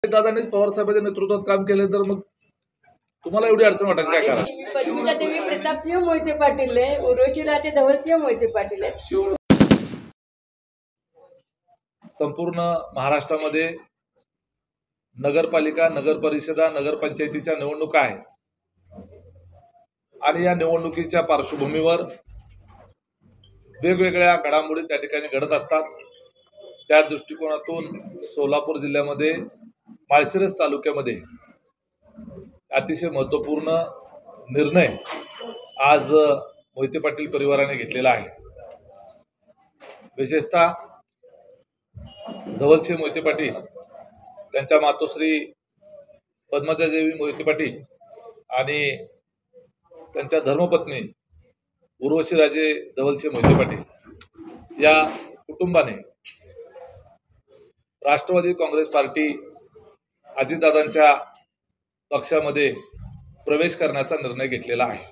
दादांनीच पवार साहेबांच्या नेतृत्वात काम केले तर मग तुम्हाला एवढी अडचण वाटायची काय कारण? पद्मजा देवी प्रतापसिंह मोहिते पाटील आहे, उर्वशी लाटे धवलसिंह मोहिते पाटील आहे. संपूर्ण महाराष्ट्रामध्ये नगरपालिका, नगर परिषदा, नगरपंचायतीच्या निवडणुका आहेत आणि या निवडणुकीच्या पार्श्वभूमीवर वेगवेगळ्या घडामोडी त्या ठिकाणी घडत असतात. त्या दृष्टिकोनातून सोलापूर जिल्ह्यामध्ये माळशिरस तालुक्यामध्ये अतिशय महत्त्वपूर्ण निर्णय आज मोहिते पाटील परिवाराने घेतलेला आहे. विशेषतः धवलसिंह मोहिते पाटील, त्यांच्या मातोश्री पद्मजा देवी मोहिते पाटील आणि त्यांच्या धर्मपत्नी उर्वशीराजे धवलसिंह मोहिते पाटील या कुटुंबाने राष्ट्रवादी काँग्रेस पार्टी अजितदादांच्या पक्षामध्ये प्रवेश करण्याचा निर्णय घेतलेला आहे.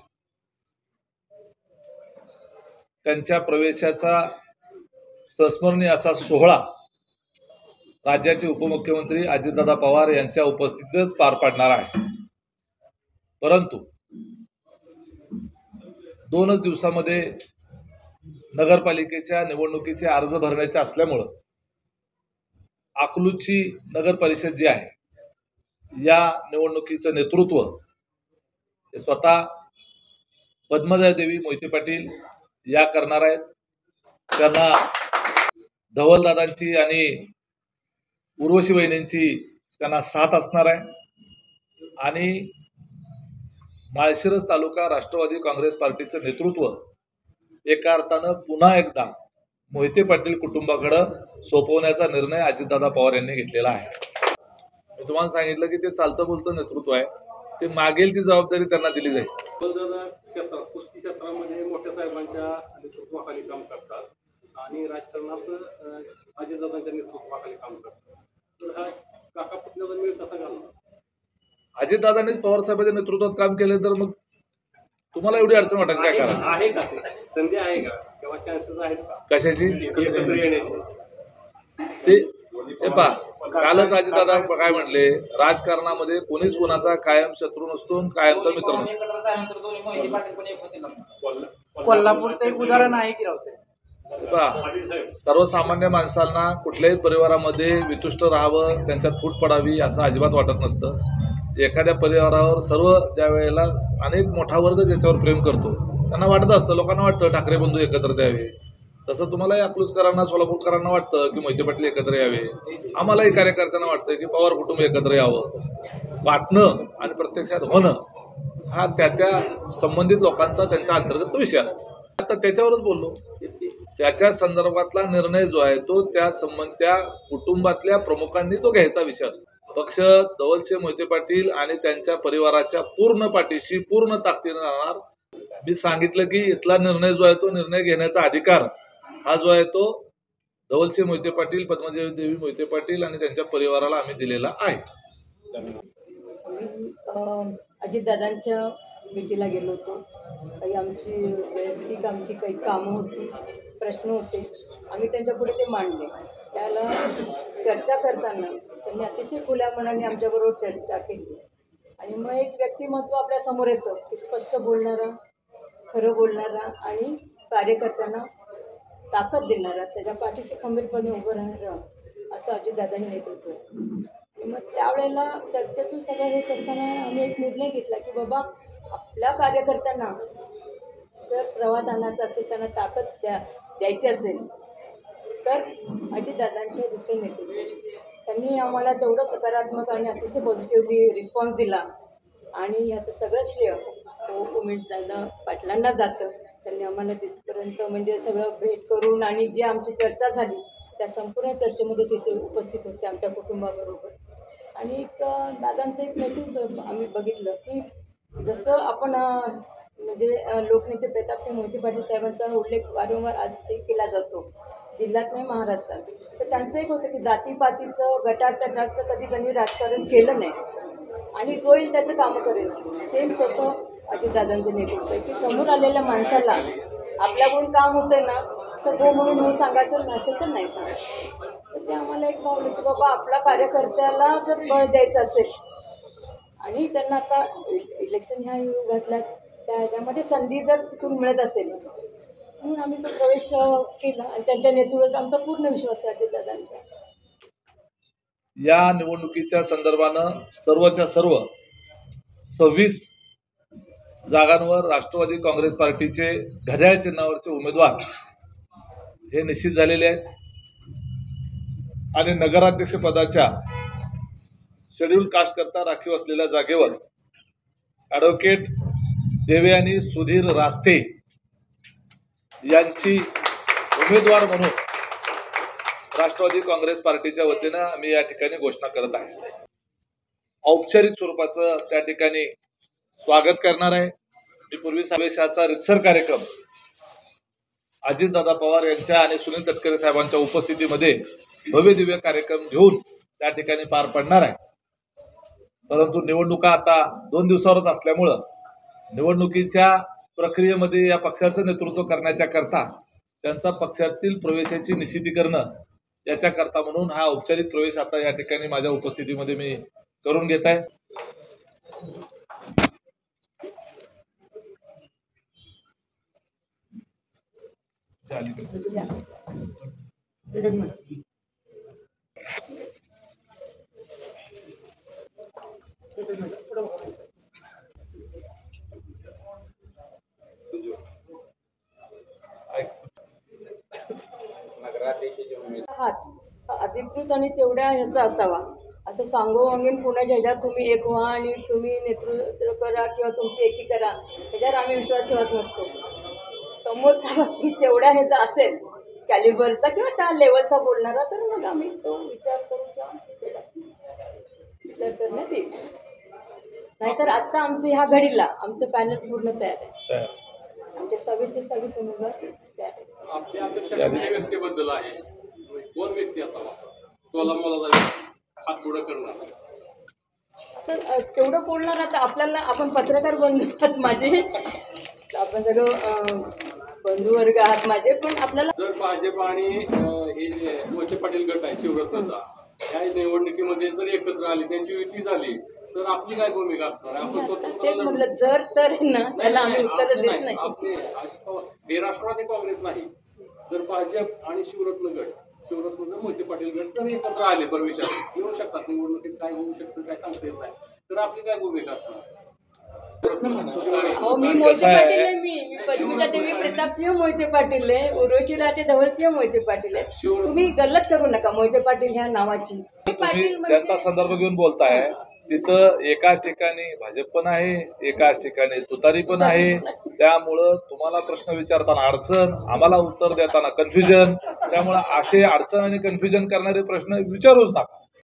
त्यांच्या प्रवेशाचा संस्मरणीय असा सोहळा राज्याचे उपमुख्यमंत्री अजितदादा पवार यांच्या उपस्थितीतच पार पाडणार आहे. परंतु 2च दिवसामध्ये नगरपालिकेच्या निवडणुकीचे अर्ज भरण्याचे असल्यामुळं अकलूजची नगर परिषद जी आहे या निवडणुकीचं नेतृत्व स्वतः पद्मजा देवी मोहिते पाटील या करणार आहेत. त्यांना धवलदादांची आणि उर्वशी बहिणींची त्यांना साथ असणार आहे आणि माळशिरस तालुका राष्ट्रवादी काँग्रेस पार्टीचं नेतृत्व एका अर्थानं पुन्हा एकदा मोहिते पाटील कुटुंबाकडे सोपवण्याचा निर्णय अजितदादा पवार यांनी घेतलेला आहे. मी तुम्हाला सांगितलं की ते चालतं बोलतं नेतृत्व आहे, ते मागेल ती जबाबदारी त्यांना दिली जाईल. क्षेत्रात कुस्ती क्षेत्रामध्ये मोठ्या साहेबांच्या नेतृत्वाखाली काम करतात आणि राजकारणात अजितदादांच्या नेतृत्वाखाली काम करतात. तर हा काका पुतण्याचा मेळ कसा घालणार? अजितदादांनीच पवार साहेबांच्या नेतृत्वात काम केले तर मग तुम्हाला एवढी अडचण वाटायची काय कारण? आहे का संधी आहे का किंवा चान्सेस आहेत का कशाची? एकत्र येण्याची? ते पहा, कालच अजितदादा काय म्हणले, राजकारणामध्ये कोणीच कोणाचा कायम शत्रू नसतो, कायमचा मित्र नसतो. कोल्हापूरचं एक उदाहरण आहे की रावसाहेब. पहा, सर्वसामान्य माणसांना कुठल्याही परिवारामध्ये वितुष्ट राहावं, त्यांच्यात फूट पडावी असं अजिबात वाटत नसतं. एखाद्या परिवारावर सर्व ज्या वेळेला अनेक मोठा वर्ग ज्याच्यावर प्रेम करतो त्यांना वाटत असतं, लोकांना वाटतं ठाकरे बंधू एकत्र द्यावे. तसं तुम्हालाही अकलूजकरांना, सोलापूरकरांना वाटतं की मोहिते पाटील एकत्र यावे. आम्हालाही कार्यकर्त्यांना वाटतं की पवार कुटुंब एकत्र यावं. वाटणं आणि प्रत्यक्षात होणं हा त्या संबंधित लोकांचा त्यांच्या अंतर्गत तो विषय असतो. आता त्याच्यावरच बोललो, त्याच्या संदर्भातला निर्णय जो आहे तो त्या कुटुंबातल्या प्रमुखांनी तो घ्यायचा विषय असतो. पक्ष धवलसिंह मोहिते पाटील आणि त्यांच्या परिवाराच्या पूर्ण पाठीशी पूर्ण ताकदीने राहणार. मी सांगितलं की इथला निर्णय जो आहे तो निर्णय घेण्याचा अधिकार हा जो आहे तो धवलसिंह मोहिते पाटील, पद्मजा देवी मोहिते पाटील आणि त्यांच्या परिवाराला आम्ही दिलेला आहे. अजितदादांच्या भेटीला गेलो होतो. काही आमची वैयक्तिक काही कामं होती, प्रश्न होते, आम्ही त्यांच्यापुढे ते मांडले. त्याला चर्चा करताना त्यांनी अतिशय खुल्या मनाने आमच्याबरोबर चर्चा केली आणि मग एक व्यक्तिमत्व आपल्या समोर येतं की स्पष्ट बोलणारा, खरं बोलणारा आणि कार्यकर्त्यांना ताकद देणारा, त्याच्या पाठीशी खंबीरपणे उभं राहणारं असं अजितदादांनी नेतृत्व आहे. आणि मग त्यावेळेला चर्चेतून सगळं होत असताना आम्ही एक निर्णय घेतला की बाबा आपल्या कार्यकर्त्यांना जर प्रवाहात आणायचं असेल, त्यांना ताकद द्यायची असेल तर अजितदादांचे दुसरे नेतृत्व. त्यांनी आम्हाला तेवढं सकारात्मक आणि अतिशय पॉझिटिव्हली रिस्पॉन्स दिला आणि याचं सगळं श्रेय उमेशदादा पाटलांना जातं. त्यांनी आम्हाला तिथपर्यंत म्हणजे सगळं भेट करून आणि जी आमची चर्चा झाली त्या संपूर्ण चर्चेमध्ये तिथे उपस्थित होते आमच्या कुटुंबाबरोबर. आणि दादांचं एक नेतृत्व आम्ही बघितलं की जसं आपण म्हणजे लोकनेते प्रतापसिंह मोहिते पाटील साहेबांचा उल्लेख वारंवार आजही केला जातो जिल्ह्यात नाही महाराष्ट्रात. तर त्यांचं एक होतं की जातीपातीचं गटारतटाचं कधी त्यांनी राजकारण केलं नाही आणि जो येईल त्याचं कामं करेल. सेम तसं अजितदादांचं नेतृत्व आहे की समोर आलेल्या माणसाला आपल्याकडून काम होतंय ना तर हो म्हणून हो सांगायचं, नसेल तर नाही सांगायचं. तर ते आम्हाला एक भावलं की बाबा आपल्या कार्यकर्त्याला जर बळ द्यायचं असेल आणि त्यांना आता इलेक्शन ह्या युगातल्या त्या ह्याच्यामध्ये संधी जर तिथून मिळत असेल म्हणून आम्ही तो प्रवेश केला आणि त्यांच्या नेतृत्वात आमचा पूर्ण विश्वास आहे अजितदादांच्या. या निवडणुकीच्या संदर्भानं सर्वच्या सर्व 26 जागांवर राष्ट्रवादी काँग्रेस पार्टीचे घड्याळ चिन्हावरचे उमेदवार हे निश्चित झालेले आहेत आणि नगराध्यक्ष पदाच्या शेड्यूल कास्ट करता राखीव असलेल्या जागेवर ॲडव्होकेट देवयानी सुधीर रास्ते यांची उमेदवार म्हणून राष्ट्रवादी काँग्रेस पार्टीच्या वतीनं मी या ठिकाणी घोषणा करत आहे. औपचारिक स्वरूपाचं त्या ठिकाणी स्वागत करणार आहे. मी पूर्वी समावेशाचा रितसर कार्यक्रम अजितदादा पवार यांच्या आणि सुनील तटकरे साहेबांच्या उपस्थितीमध्ये भव्य दिव्य कार्यक्रम घेऊन त्या ठिकाणी पार पडणार आहे. परंतु निवडणुका आता 2 दिवसावरच असल्यामुळं निवडणुकीच्या प्रक्रियेमध्ये या पक्षाचं नेतृत्व करण्याच्या करता त्यांचा पक्षातील प्रवेशाची निश्चिती करणं याच्या करता म्हणून हा औपचारिक प्रवेश आता या ठिकाणी माझ्या उपस्थितीमध्ये मी करून घेत आहे. अधिकृत आणि तेवढ्या ह्याचा असावा असं सांगोवांगीन पुण्याच्या ह्याच्यात तुम्ही एक व्हा आणि तुम्ही नेतृत्व करा किंवा तुमची एकी करा ह्याच्यावर आम्ही विश्वास ठेवत नसतो. समोरचा व्यक्ती तेवढ्या ह्याचा असेल कॅलिबरचा किंवा त्या लेवलचा बोलणारा तर मग आम्ही तो विचार करू किंवा विचार करण्यात येईल. नाहीतर आत्ता आमचं ह्या घडीला आमचं पॅनल पूर्ण तयार आहे. आमचे 26 उमेदवार तयार आहेत. आपल्या अपेक्षा कुठल्या व्यक्तीबद्दल आहे? कोण व्यक्ती असावा तोला मला हात पुढे करणार? तर तेवढं बोलणार आता आपल्याला आपण पत्रकार बंधू आहात माझे आपण सगळं बंधू वर्ग आहात माझे पण आपल्याला जर भाजप आणि हे जे मोहिते पाटील गट आहे शिवरत्नाचा या निवडणुकीमध्ये जर एकत्र आले त्यांची युती झाली तर आपली काय भूमिका असणार? आपण तेच म्हटलं जर तर ना त्याला आम्ही उत्तर देत नाही. आपले हे राष्ट्रवादी काँग्रेस नाही जर भाजप आणि शिवरत्न गट मोहिते पाटील गट जर एकत्र आले परविचार येऊ शकतात निवडणुकीत काय होऊ शकतं काय सांगता येत नाही तर आपली काय भूमिका असणार? हो मी मोहिते पाटील आहे. मी पद्मिता देवी प्रतापसिंह मोहिते पाटील आहे. उर्वशी लाटे धवलसिंह मोहिते पाटील आहे. तुम्ही गल्लत करू नका मोहिते पाटील ह्या नावाची. तुम्ही ज्यांचा संदर्भ घेऊन बोलताय तिथं एकाच ठिकाणी भाजप पण आहे एकाच ठिकाणी तुतारी पण आहे. त्यामुळं तुम्हाला प्रश्न विचारताना अडचण आम्हाला उत्तर देताना कन्फ्युजन त्यामुळे असे अडचण आणि कन्फ्युजन करणारे प्रश्न विचारूच नका.